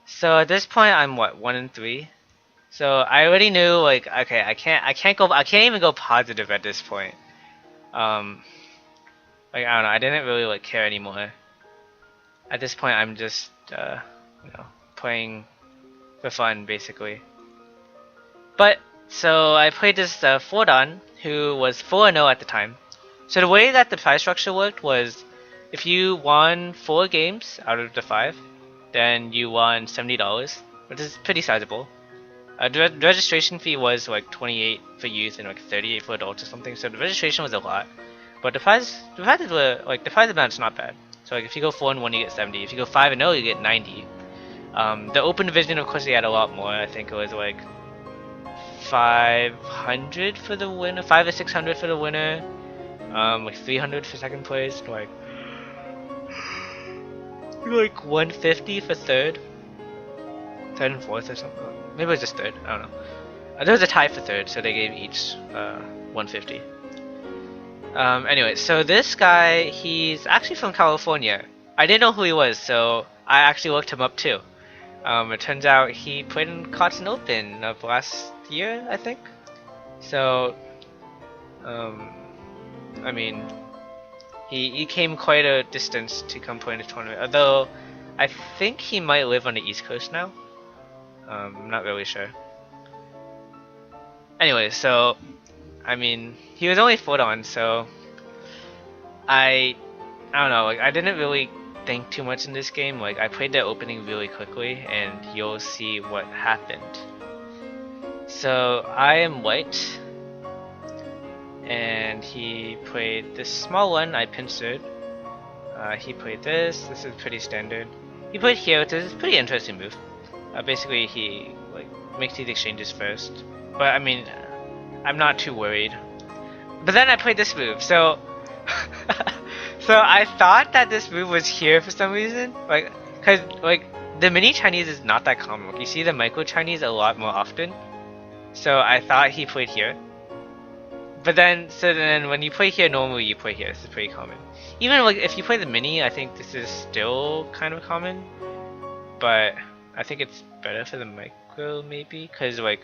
So at this point, I'm what 1-3. So I already knew like okay, I can't even go positive at this point. Um, like I don't know, I didn't really like care anymore. At this point, I'm just you know playing for fun basically. But so I played this Fordon who was 4-0 at the time. So the way that the prize structure worked was, if you won 4 games out of the 5, then you won $70, which is pretty sizable. The registration fee was like 28 for youth and like 38 for adults or something. So the registration was a lot, but the prizes were like the prize amount's not bad. So like if you go 4-1, you get 70. If you go 5-0, you get 90. The open division, of course, they had a lot more. I think it was like 500 for the winner, 5 or 600 for the winner, like 300 for second place, like 150 for third and fourth or something. Maybe it was just third. I don't know. There was a tie for third, so they gave each 150. Anyway, so this guy, he's actually from California. I didn't know who he was, so I actually looked him up too. It turns out he played in Cotton Open of last year, I think. So, um, I mean, he came quite a distance to come play in the tournament. Although, I think he might live on the East Coast now. I'm not really sure. Anyway, so, I mean, he was only 4-on, so I don't know, like I didn't really think too much in this game. Like I played the opening really quickly, and you'll see what happened. So I am white, and he played this small one. I pincered. He played this. This is pretty standard. He played here, which is a pretty interesting move. Basically, he like makes these exchanges first. But I mean, I'm not too worried. But then I played this move, so so I thought that this move was here for some reason, like, cause like the mini Chinese is not that common. Like, you see the micro Chinese a lot more often. So I thought he played here. But then, so then when you play here, normally you play here. This is pretty common. Even like if you play the mini, I think this is still kind of common. But I think it's better for the micro maybe, cause like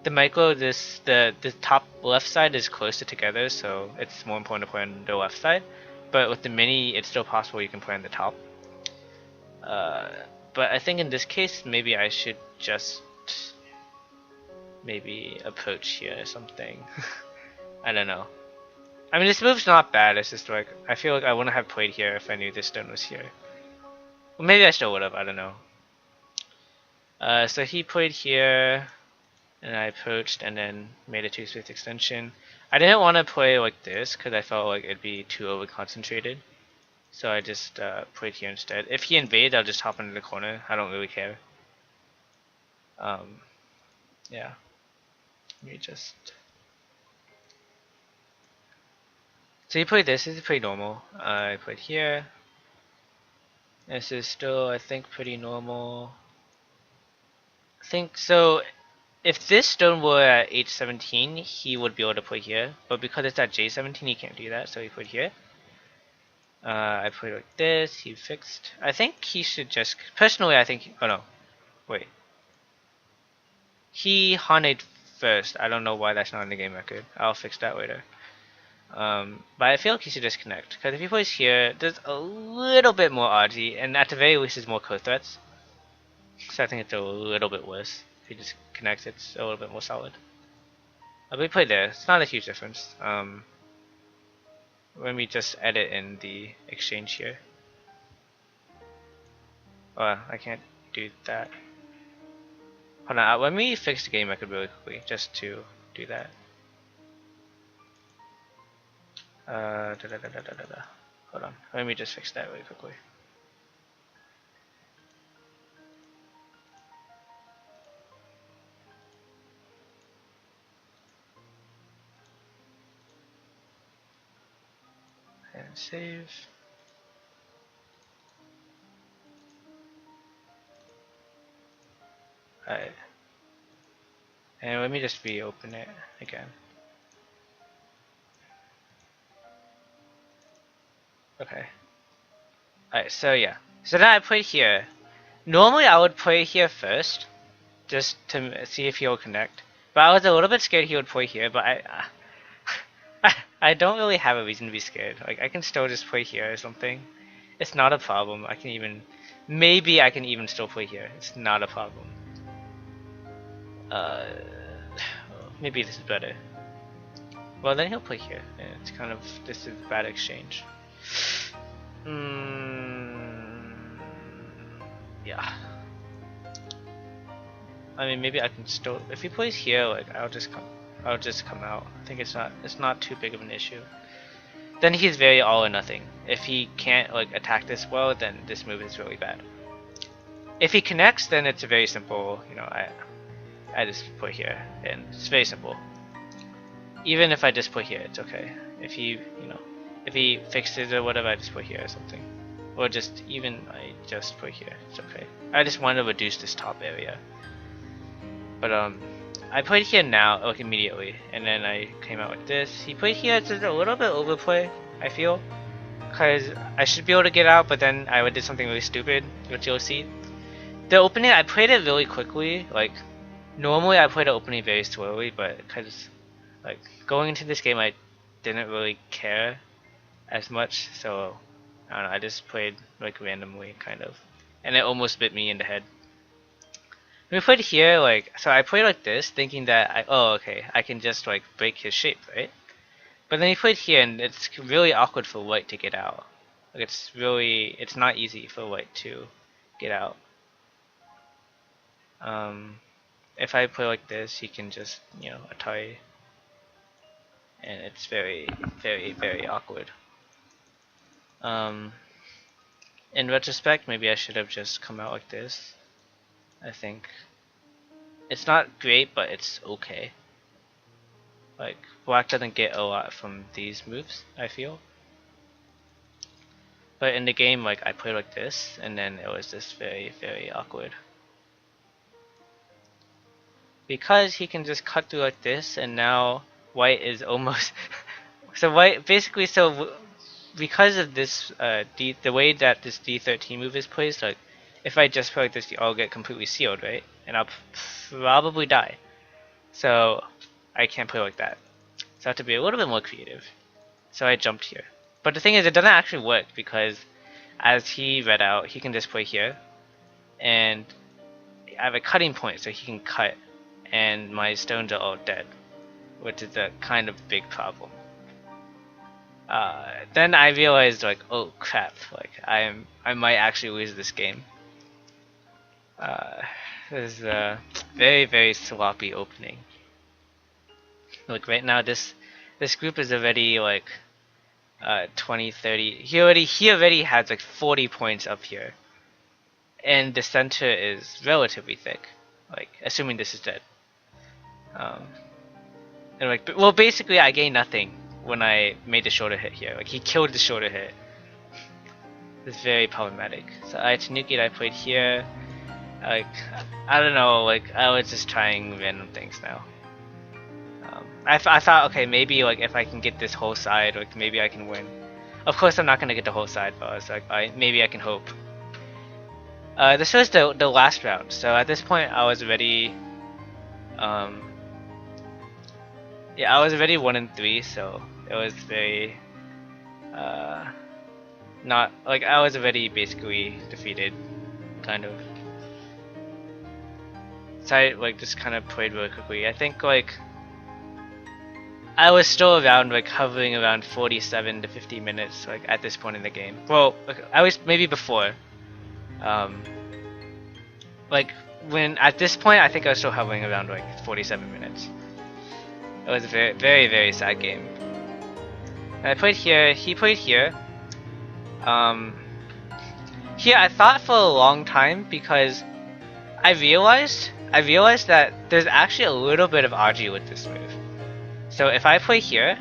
the micro, the top left side is closer together, so it's more important to play on the left side. But with the mini, it's still possible you can play on the top. Uh, but I think in this case, maybe I should just maybe approach here or something. I don't know. I mean, this move's not bad. It's just like I feel like I wouldn't have played here if I knew this stone was here. Well, maybe I still would have. I don't know. So he played here, and I approached and then made a 2-space extension. I didn't want to play like this because I felt like it'd be too over concentrated. So I just played here instead. If he invades, I'll just hop into the corner. I don't really care. Yeah. Let me just. So he played this. This is pretty normal. I played here. This is still, I think, pretty normal. I think so. If this stone were at h17, he would be able to play here. But because it's at j17, he can't do that. So he played here. I played like this. He fixed. I think he should just. Personally, I think. Oh no. Wait. He haunted first. I don't know why that's not in the game record. I'll fix that later. But I feel like he should just connect. Because if he plays here, there's a little bit more oddsy. And at the very least, there's more co-threats. So I think it's a little bit worse. If he just connects, it's a little bit more solid. But we played there. It's not a huge difference. Let me just edit in the exchange here. Oh, I can't do that. Hold on, let me fix the game record really quickly, just to do that. Hold on, let me just fix that really quickly. And save. Alright. And let me just reopen it again. Okay. Alright, so yeah. So now I played here. Normally I would play here first, just to see if he'll connect. But I was a little bit scared he would play here, but I don't really have a reason to be scared. Like, I can still just play here or something. It's not a problem. I can even, maybe I can even still play here. It's not a problem. Maybe this is better. Well, then he'll play here. And it's kind of, this is a bad exchange. Yeah. I mean, maybe I can still, if he plays here, like, I'll just come out. I think it's not too big of an issue. Then he's very all or nothing. If he can't like attack this well, then this move is really bad. If he connects, then it's very simple. You know, I just put here, and it's very simple. Even if I just put here, it's okay. If he, you know, if he fixes it or whatever, I just put here or something. Or just even I just put here, it's okay. I just want to reduce this top area. But I played here now, like immediately, and then I came out with this. He played here, it's a little bit overplay, I feel, because I should be able to get out, but then I did something really stupid, which you'll see. The opening, I played it really quickly. Like, normally I play the opening very slowly, but because like going into this game, I didn't really care as much, so I don't know. I just played like randomly, kind of, and it almost bit me in the head. We played here, like, so I played like this, thinking that oh, okay, I can just like break his shape, right? But then he played here, and it's really awkward for white to get out. Like, it's not easy for white to get out. If I play like this, he can just, you know, Atari, and it's very, very, very awkward. In retrospect, maybe I should have just come out like this. I think it's not great, but it's okay. Like, black doesn't get a lot from these moves, I feel. But in the game, like, I played like this, and then it was just very, very awkward. Because he can just cut through like this, and now white is almost so white basically, so because of this the way that this D13 move is placed, like if I just play like this, I'll get completely sealed, right? And I'll probably die. So I can't play like that. So I have to be a little bit more creative. So I jumped here. But the thing is, it doesn't actually work, because as he read out, he can just play here, and I have a cutting point, so he can cut, and my stones are all dead, which is a kind of big problem. Then I realized, like, oh crap, like I might actually lose this game. This is a very, very sloppy opening. Like right now, this group is already like 20, 30. He already has like 40 points up here, and the center is relatively thick. Like, assuming this is dead. And like, well, basically I gained nothing when I made the shoulder hit here. Like, he killed the shoulder hit. It's very problematic. So I Tanuki, I played here. Like, I don't know, like, I was just trying random things now. I thought, okay, maybe like if I can get this whole side, like maybe I can win. Of course I'm not gonna get the whole side, but I was like, maybe I can hope. This was the last round, so at this point I was already, yeah, I was already 1-3, so it was very, not, like, I was already basically defeated, kind of. So I, like, just kind of played really quickly. I think, like, I was still around, like, hovering around 47 to 50 minutes, like, at this point in the game. Well, like, I was maybe before. Like, when, at this point, I think I was still hovering around, like, 47 minutes. It was a very, very, very sad game. And I played here, he played here. Here I thought for a long time, because I realized that there's actually a little bit of RG with this move. So if I play here,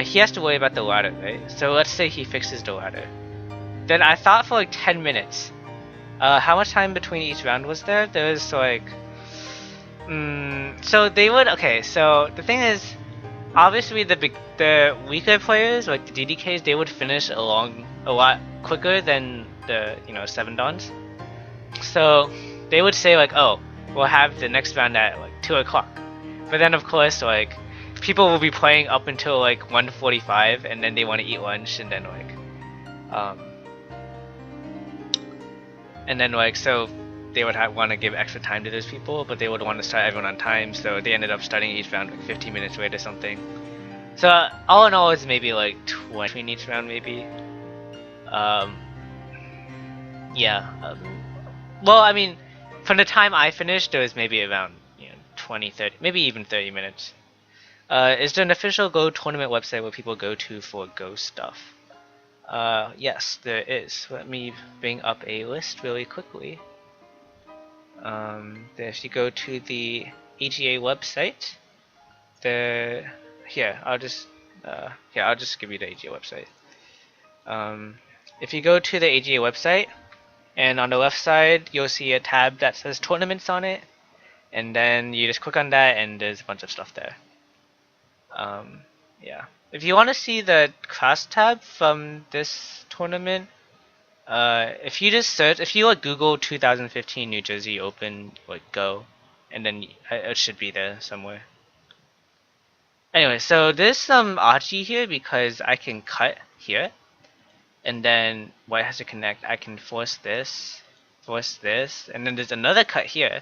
he has to worry about the ladder, right? So let's say he fixes the ladder. Then I thought for like 10 minutes. How much time between each round was there? There was like... so they would... Okay, so the thing is, obviously the weaker players, like the DDKs, they would finish a lot quicker than the, you know, 7 Dons. So they would say like, oh, we'll have the next round at like 2 o'clock. But then of course like people will be playing up until like 1:45, and then they want to eat lunch, and then so they would want to give extra time to those people, but they would want to start everyone on time, so they ended up starting each round like 15 minutes late or something. So all in all, it's maybe like 20 in each round, maybe. Yeah. Well, I mean, from the time I finished, there was maybe around 20, 30, maybe even 30 minutes. Is there an official Go tournament website where people go to for Go stuff? Yes, there is. Let me bring up a list really quickly. If you go to the AGA website, I'll just give you the AGA website. If you go to the AGA website, and on the left side you'll see a tab that says tournaments on it, and then you just click on that, and there's a bunch of stuff there. Yeah. If you want to see the class tab from this tournament, if you just search, if you like Google 2015 New Jersey Open like Go, and then it should be there somewhere. Anyway, so there's some Aji here because I can cut here, and then white has to connect. I can force this, and then there's another cut here.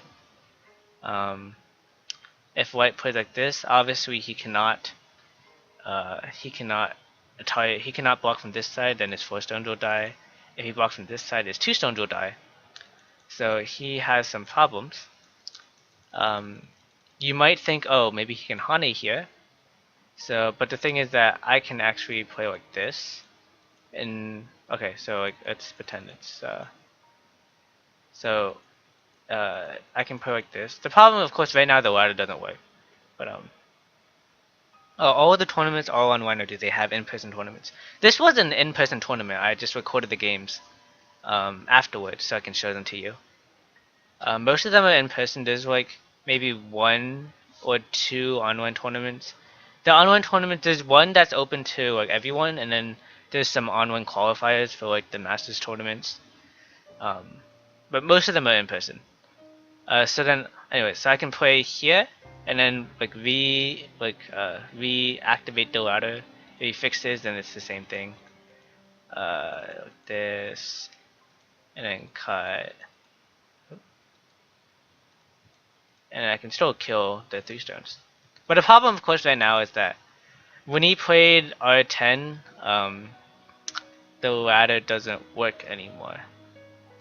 If white plays like this, obviously he cannot block from this side, then his 4 stones will die. If he blocks from this side, his 2 stones will die. So he has some problems. You might think, oh, maybe he can Hane here. So, but the thing is that I can actually play like this. And okay, so like let's pretend it's I can play like this. The problem, of course, right now the ladder doesn't work. But all of the tournaments are online, or do they have in-person tournaments? This was an in-person tournament. I just recorded the games afterwards so I can show them to you. Most of them are in-person. There's like maybe 1 or 2 online tournaments. The online tournament, there's one that's open to like everyone, and then there's some online qualifiers for like the Masters tournaments. But most of them are in-person. So then, anyway, so I can play here, and then like reactivate the ladder. If he fixes, then it's the same thing. Like this, and then cut, and I can still kill the 3 stones. But the problem, of course, right now is that when he played R10, the ladder doesn't work anymore.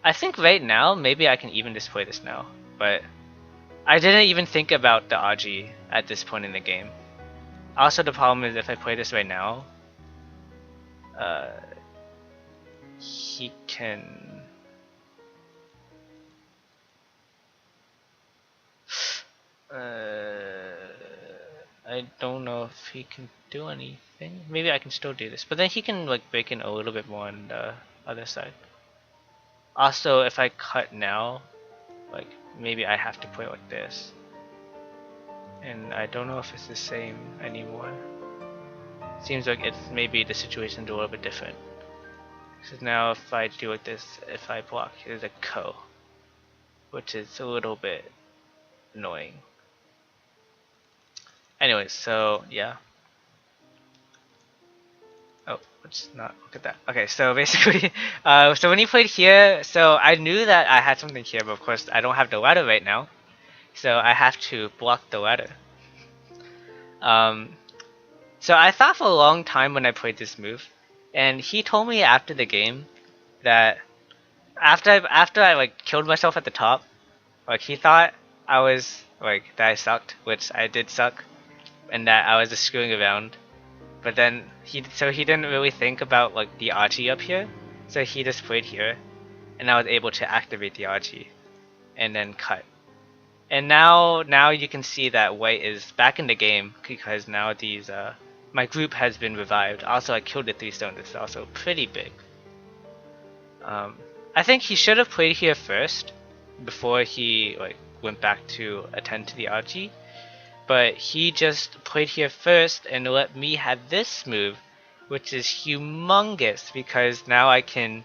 I think right now, maybe I can even just play this now, but I didn't even think about the Aji at this point in the game. Also, the problem is if I play this right now, he can... I don't know if he can do anything. Maybe I can still do this, but then he can like break in a little bit more on the other side. Also, if I cut now, like maybe I have to play like this, and I don't know if it's the same anymore. Seems like it's maybe the situation's a little bit different. So now if I do like this, if I block, there's a ko, which is a little bit annoying. Anyways, so yeah. Oh, let's not look at that. Okay, so basically, so when he played here, so I knew that I had something here, but of course I don't have the ladder right now, so I have to block the ladder. So I thought for a long time when I played this move, and he told me after the game that after I like killed myself at the top, like he thought I was like that I sucked, which I did suck, and that I was just screwing around. But then he didn't really think about like the Aji up here, so he just played here, and I was able to activate the Aji, and then cut. And now you can see that white is back in the game because now these my group has been revived. Also, I killed the 3 stones. It's also pretty big. I think he should have played here first before he like went back to attend to the Aji. But he just played here first and let me have this move, which is humongous because now I can,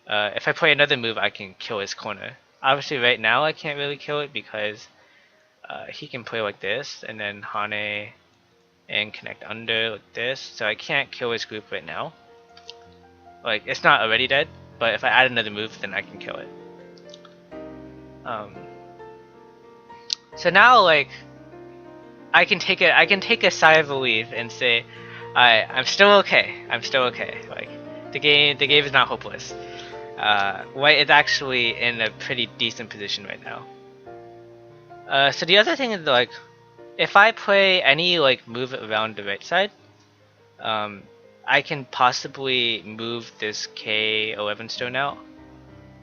if I play another move, I can kill his corner. obviously right now I can't really kill it because he can play like this and then Hane and connect under like this, so I can't kill his group right now. Like, it's not already dead, but if I add another move, then I can kill it. So now, like, I can take a sigh of relief and say, I'm still okay. I'm still okay. Like, the game is not hopeless. White is actually in a pretty decent position right now. So the other thing is, like, if I play any like move around the right side, I can possibly move this K11 stone out,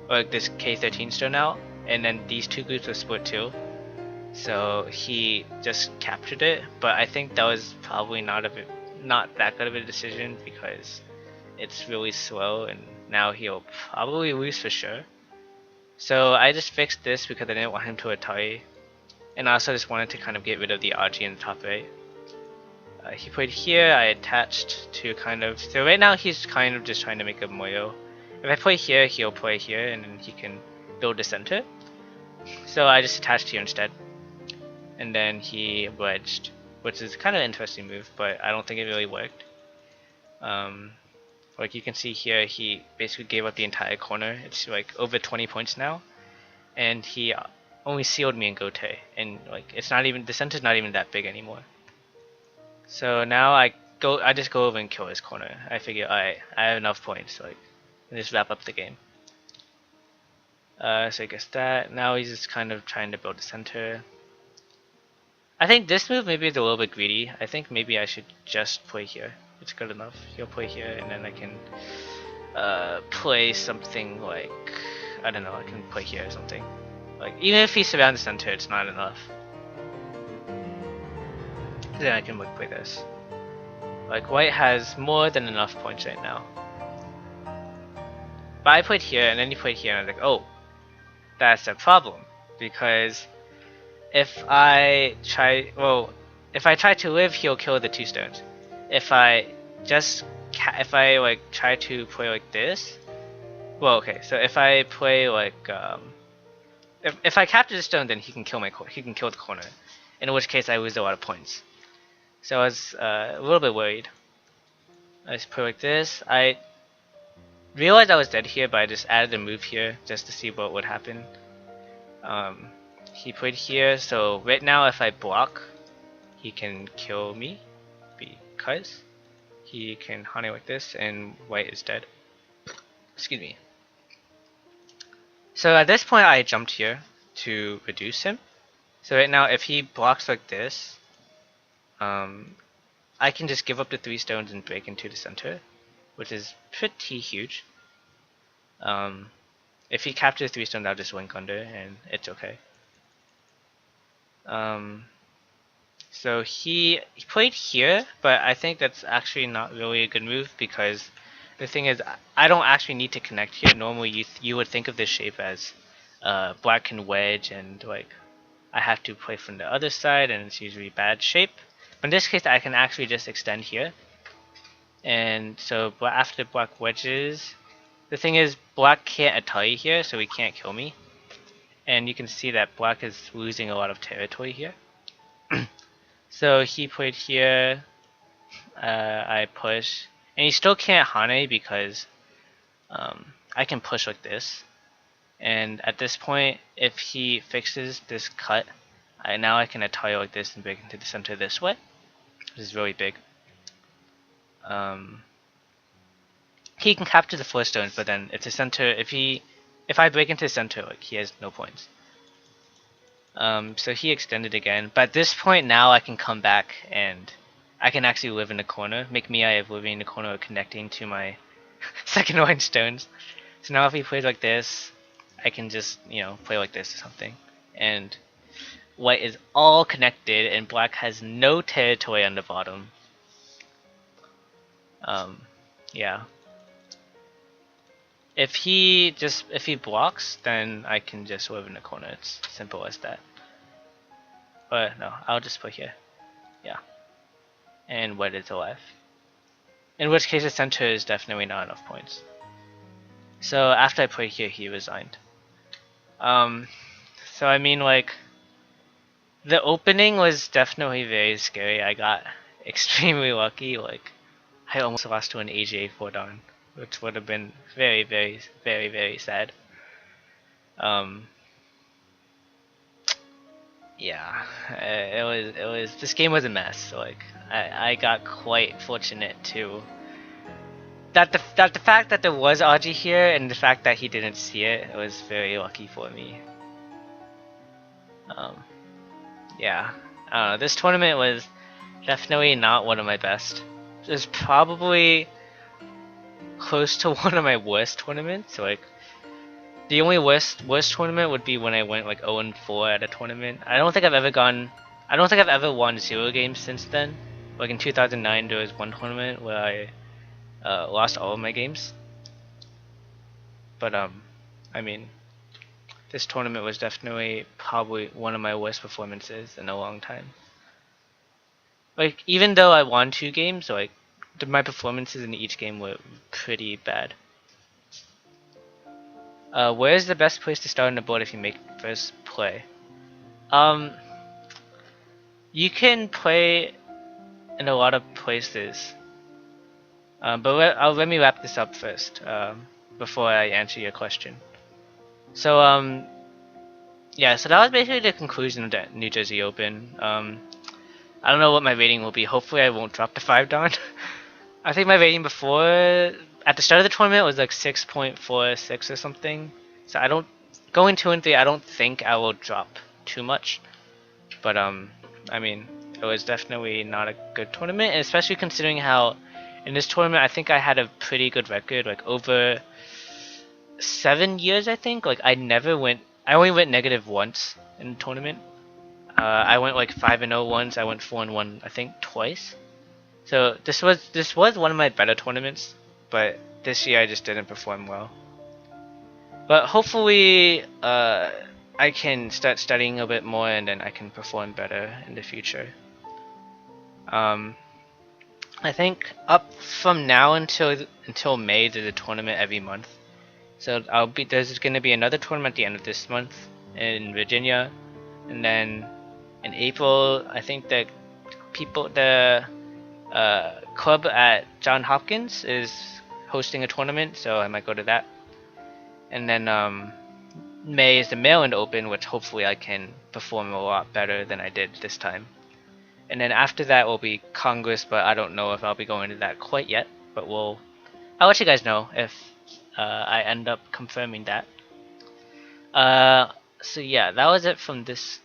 or this K13 stone out, and then these two groups will split too. So he just captured it, but I think that was probably not that good of a decision because it's really slow, and now he'll probably lose for sure. So I just fixed this because I didn't want him to Atari, and I also just wanted to kind of get rid of the RG in the top right. He played here, I attached to kind of, so right now he's kind of just trying to make a moyo. If I play here, he'll play here, and then he can build the center. So I just attached here instead. And then he wedged, which is kind of an interesting move, but I don't think it really worked. Like you can see here, he basically gave up the entire corner. It's like over 20 points now, and he only sealed me in Gote, and like it's not even, the center's not even that big anymore. So now I just go over and kill his corner. I figure, alright, I have enough points, like, and just wrap up the game. So I guess that, now he's just kind of trying to build the center. I think this move maybe is a little bit greedy. I think maybe I should just play here. It's good enough. He'll play here, and then I can play something like, I don't know, I can play here or something. Like, even if he surrounds the center, it's not enough. Then I can like play this. Like, white has more than enough points right now. But I played here, and then he played here, and I was like, oh, that's a problem. Because if I try to live, he'll kill the two stones. If I like try to play like this, well, okay. So if I play like if I capture the stone, then he can kill the corner. In which case, I lose a lot of points. So I was a little bit worried. I just play like this. I realized I was dead here, but I just added a move here just to see what would happen. He played here, so right now if I block, he can kill me because he can Hane like this, and white is dead. Excuse me. So at this point, I jumped here to reduce him. So right now, if he blocks like this, I can just give up the 3 stones and break into the center, which is pretty huge. If he captures 3 stones, I'll just link under, and it's okay. So he played here, but I think that's actually not really a good move because the thing is, I don't actually need to connect here. Normally, you would think of this shape as black can wedge, and like I have to play from the other side, and it's usually bad shape. But in this case, I can actually just extend here. And so after black wedges, the thing is, black can't Atari here, so he can't kill me. And you can see that black is losing a lot of territory here. So he played here, I push, and he still can't Hane because I can push like this. And at this point, if he fixes this cut, now I can Atari like this and break into the center this way. This is really big. He can capture the 4 stones, but then if the center, if I break into the center, like he has no points. So he extended again, but at this point now I can come back and I can actually live in the corner, make me I have living in the corner connecting to my second line stones. So now if he plays like this, I can just, you know, play like this or something. And white is all connected and black has no territory on the bottom. Yeah. If he blocks, then I can just live in the corner. It's simple as that. But no, I'll just put here. Yeah. And white is alive. In which case the center is definitely not enough points. So after I played here, he resigned. Um, so I mean, like, the opening was definitely very scary. I got extremely lucky. Like, I almost lost to an AJ 4-dan, which would have been very, very, very, very sad. Um, yeah, it was. This game was a mess. So, like, I got quite fortunate to that the fact that there was Audrey here and the fact that he didn't see it, it was very lucky for me. Um, yeah, this tournament was definitely not one of my best. It was probably close to one of my worst tournaments. So, like, the only worst tournament would be when I went like 0-4 at a tournament. I don't think I've ever gone. I don't think I've ever won 0 games since then. Like in 2009, there was one tournament where I lost all of my games. But I mean, this tournament was definitely probably one of my worst performances in a long time. Like, even though I won 2 games, like, my performances in each game were pretty bad. Where's the best place to start on the board if you make first play? You can play in a lot of places. But let me wrap this up first, before I answer your question. So, yeah, so that was basically the conclusion of the New Jersey Open. I don't know what my rating will be. Hopefully I won't drop to 5-dan. I think my rating before, at the start of the tournament, was like 6.46 or something. So going 2 and 3, I don't think I will drop too much. But, I mean, it was definitely not a good tournament, and especially considering how in this tournament I think I had a pretty good record, like over 7 years I think. Like, I only went negative once in the tournament. I went like 5-0 once, I went 4-1 I think twice. So this was one of my better tournaments, but this year I just didn't perform well. But hopefully I can start studying a bit more and then I can perform better in the future. I think up from now until May there's a tournament every month. So there's going to be another tournament at the end of this month in Virginia, and then in April I think the club at Johns Hopkins is hosting a tournament, so I might go to that. And then May is the Maryland Open, which hopefully I can perform a lot better than I did this time. And then after that will be Congress, but I don't know if I'll be going to that quite yet. But I'll let you guys know if I end up confirming that. So yeah, that was it from this